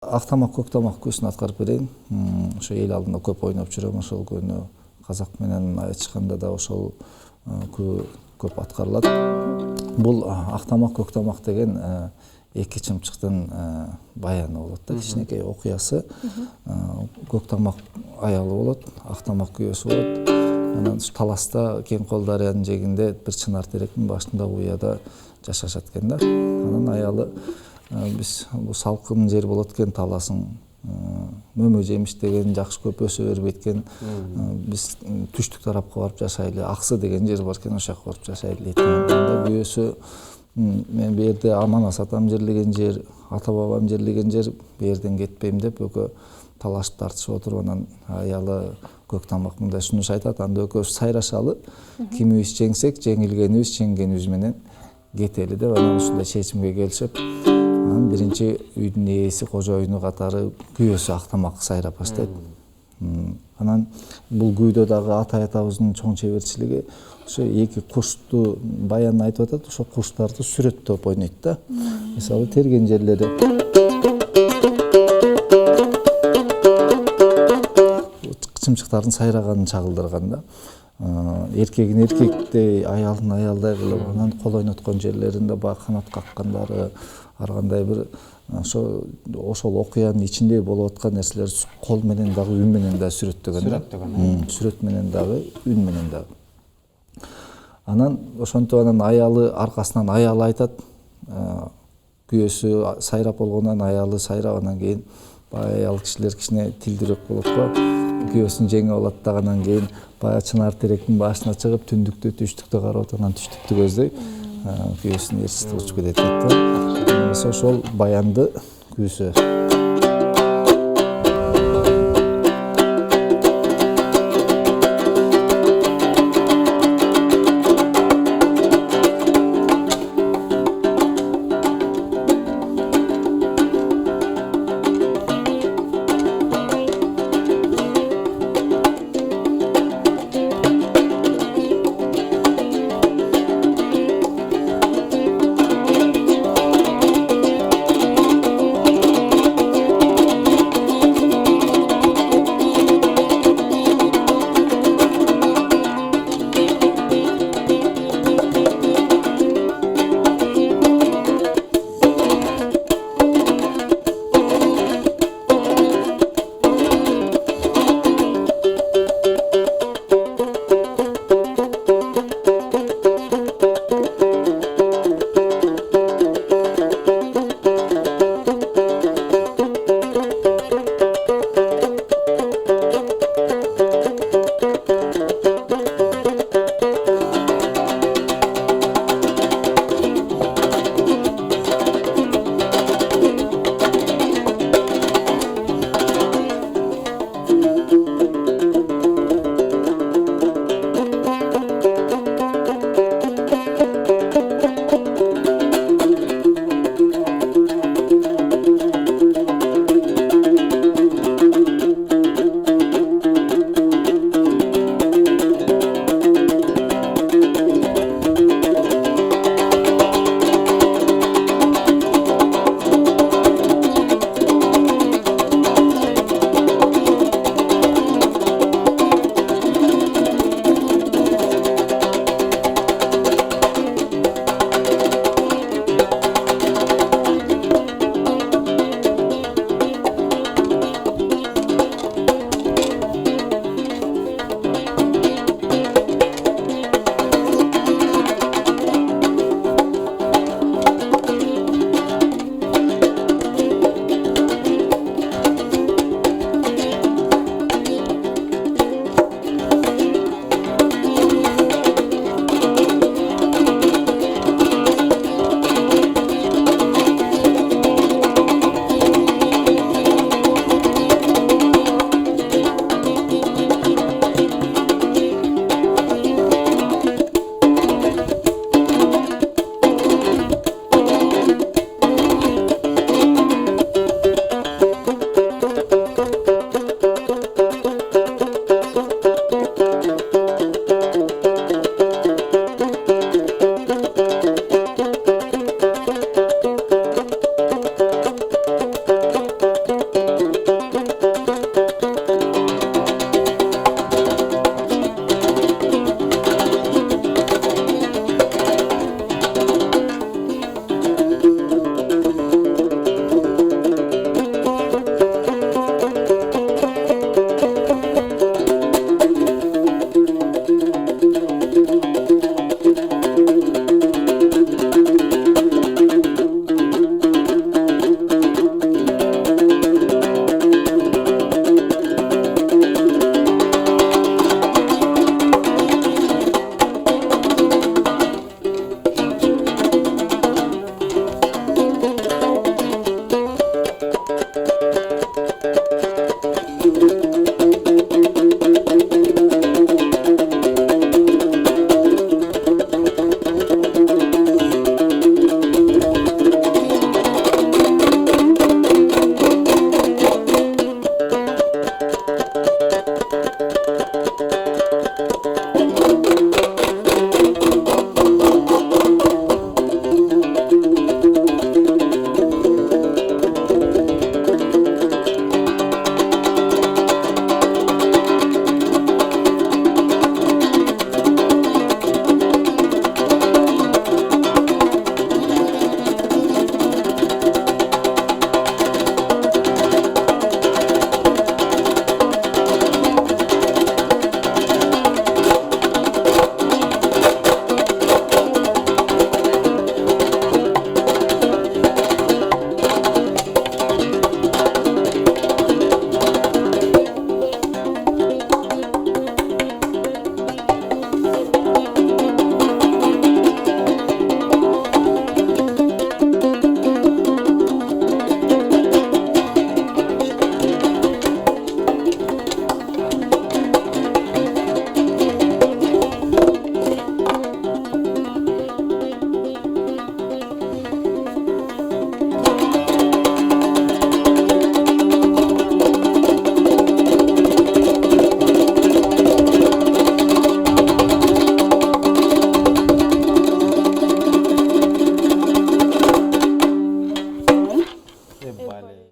Ақтамақ көктамақ күйсүн аткарып берейин. Ошо эл алдында көп ойноп жүрөм, ошол күйүнү казак менен айтышканда да ошол күү көп аткарылат. Бул Ақтамақ көктамақ деген эки чымчыктын баяны болот да, кичинекей окуясы. Көктамақ аялы болот, Ақтамақ күйөөсү болот. Анан таласта кең кол дарыянын жээгинде бир чынар теректин башында уяда жашашат экен да. Анан аялы биз бул салкын жер болот экен, таласың мөмө жемиш деген жакшы көп өсө бербейт экен. Биз түштүк тарапка барып жашайлы, Аксы деген жер бар экен, ошол жака барып жашайлы дейт. Анда күйөөсү мен бу жерде Аманас атам жерлеген жер, ата бабам жерлеген жер, бу жерден кетпейм деп экөө талашып тартышып отуруп, анан аялы Көктамак мындай сунуш айтат. Анда экөөбүз сайрашалы, кимибиз жеңсек, жеңилгенибиз, жеңгенибиз менен кетели деп анан ушундай чечимге келишип, анан биринчи үйдүн ээси, кожоюну катары күйөөсү Ақтамак сайрап баштайт. Анан бул күйдө дагы атай атабыздын чоң чеберчилиги ошо эки кушту баянын айтып атат, ошо куштарды сүрөттөп ойнойт да. Мисалы терген жерлери чымчыктардын сайраганын чагылдырган да. Эркегин эркектей, аялын аялдай кылып, анан кол ойноткон жерлеринде баягы канат каккандары, ар кандай бир ошол окуянын ичинде болуп аткан нерселер кол менен дагы, үн менен дагы сүрөттөгөн да. Сүрөт менен дагы, үн менен дагы. Анан ошентип анан аялы аркасынан аялы айтат. Күйөөсү сайрап болгондон аялы сайрап, анан кийин баягы аял кишилер кичине тилдирөөк болот го. Күйөөсүн жеңип алат да, анан кийин баягы чынар теректин башына чыгып, түштүктө карап, анан түштүктү көздөй күйөөсүн ээрчисип учуп кетет да. Ошол баянды күйсө